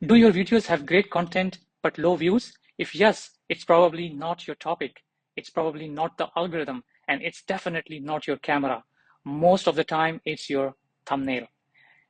Do your videos have great content but low views? If yes, it's probably not your topic. It's probably not the algorithm, and it's definitely not your camera. Most of the time, it's your thumbnail.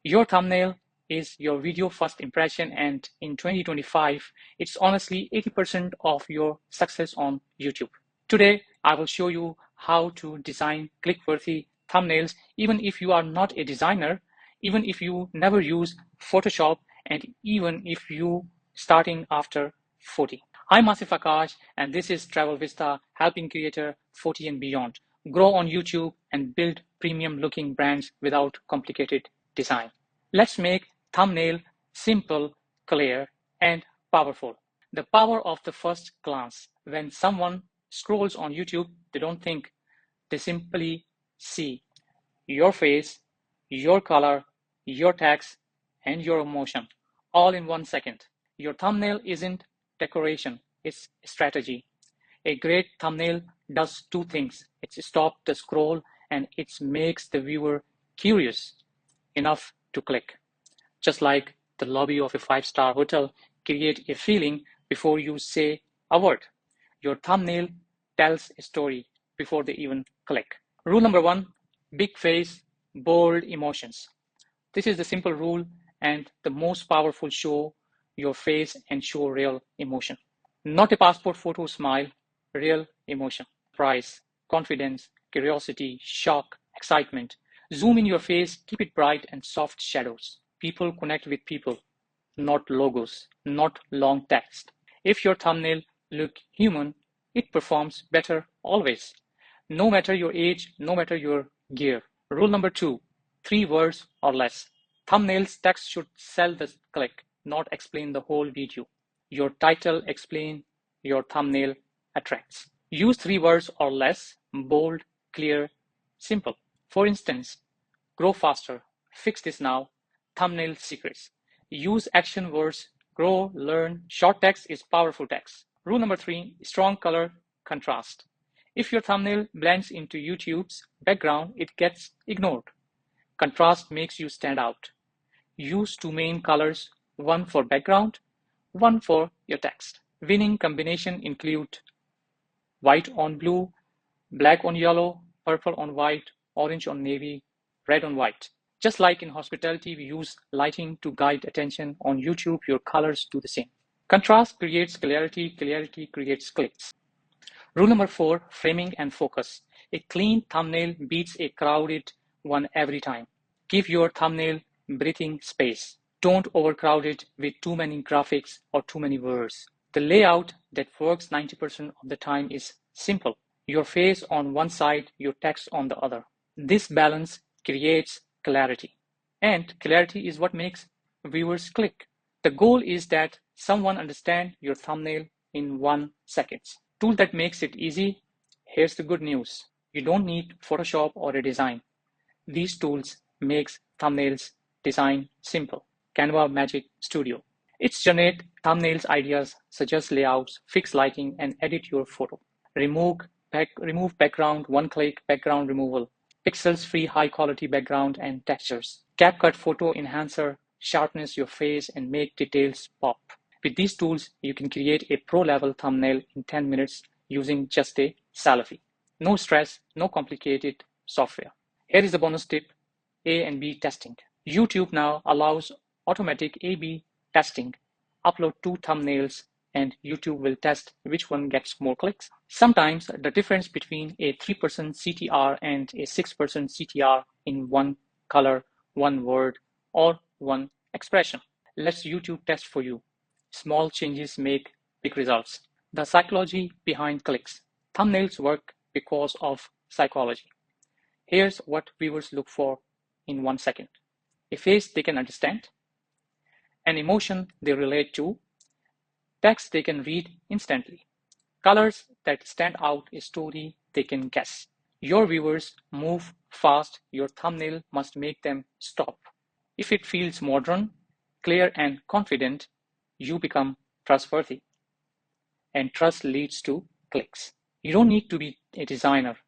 Your thumbnail is your video first impression, and in 2025, it's honestly 80% of your success on YouTube. Today, I will show you how to design click-worthy thumbnails, even if you are not a designer, even if you never use Photoshop, and even if you starting after 40. I'm Asif Akash, and this is Travel Vista, helping creator 40 and beyond grow on YouTube and build premium looking brands without complicated design. Let's make thumbnail simple, clear, and powerful. The power of the first glance. When someone scrolls on YouTube, they don't think, they simply see your face, your color, your text, and your emotion all in 1 second. Your thumbnail isn't decoration, it's strategy. A great thumbnail does two things. It stops the scroll and it makes the viewer curious enough to click. Just like the lobby of a five-star hotel, create a feeling before you say a word. Your thumbnail tells a story before they even click. Rule number one, big face, bold emotions. This is the simple rule and the most powerful. Show your face and show real emotion. Not a passport photo smile, real emotion. Surprise, confidence, curiosity, shock, excitement. Zoom in your face, keep it bright and soft shadows. People connect with people, not logos, not long text. If your thumbnail look human, it performs better always. No matter your age, no matter your gear. Rule number two, 3 words or less. Thumbnails text should sell the click, not explain the whole video. Your title explain, your thumbnail attracts. Use 3 words or less, bold, clear, simple. For instance, grow faster, fix this now, thumbnail secrets. Use action words, grow, learn. Short text is powerful text. Rule number three, strong color contrast. If your thumbnail blends into YouTube's background, it gets ignored. Contrast makes you stand out. Use two main colors, one for background, one for your text. Winning combination include white on blue, black on yellow, purple on white, orange on navy, red on white. Just like in hospitality, we use lighting to guide attention. On YouTube, your colors do the same. Contrast creates clarity, clarity creates clicks. Rule number four, framing and focus. A clean thumbnail beats a crowded one every time. Give your thumbnail breathing space. Don't overcrowd it with too many graphics or too many words. The layout that works 90% of the time is simple. Your face on one side, your text on the other. This balance creates clarity. And clarity is what makes viewers click. The goal is that someone understands your thumbnail in 1 second. Tool that makes it easy. Here's the good news. You don't need Photoshop or a design. These tools makes thumbnails design simple. Canva Magic Studio. It's generate thumbnails ideas, suggest layouts, fix lighting, and edit your photo. Remove background, one-click background removal. Pixels-free high-quality background and textures. CapCut Photo Enhancer, sharpness your face and make details pop. With these tools, you can create a pro-level thumbnail in 10 minutes using just a selfie. No stress, no complicated software. Here is the bonus tip, A and B testing. YouTube now allows automatic A/B testing. Upload 2 thumbnails and YouTube will test which one gets more clicks. Sometimes the difference between a 3% CTR and a 6% CTR in one color, one word, or one expression. Let's YouTube test for you. Small changes make big results. The psychology behind clicks. Thumbnails work because of psychology. Here's what viewers look for in 1 second. A face they can understand, an emotion they relate to, text they can read instantly, colors that stand out, a story they can guess. Your viewers move fast, your thumbnail must make them stop. If it feels modern, clear, and confident, you become trustworthy. And trust leads to clicks. You don't need to be a designer.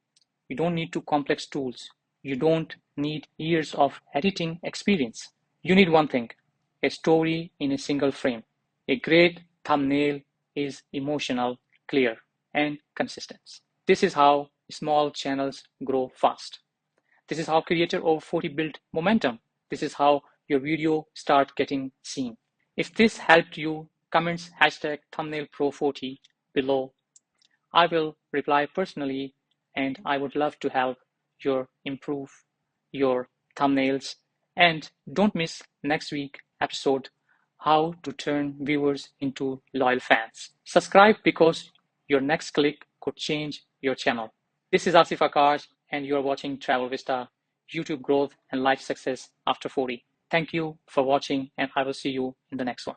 You don't need complex tools. You don't need years of editing experience. You need one thing, a story in a single frame. A great thumbnail is emotional, clear, and consistent. This is how small channels grow fast. This is how Creator Over 40 build momentum. This is how your video start getting seen. If this helped you, comments hashtag thumbnail pro 40 below. I will reply personally, and I would love to help you improve your thumbnails. And don't miss next week episode, how to turn viewers into loyal fans. Subscribe because your next click could change your channel. This is Asif Akash, and you're watching Travel Vista, YouTube growth and life success after 40. Thank you for watching, and I will see you in the next one.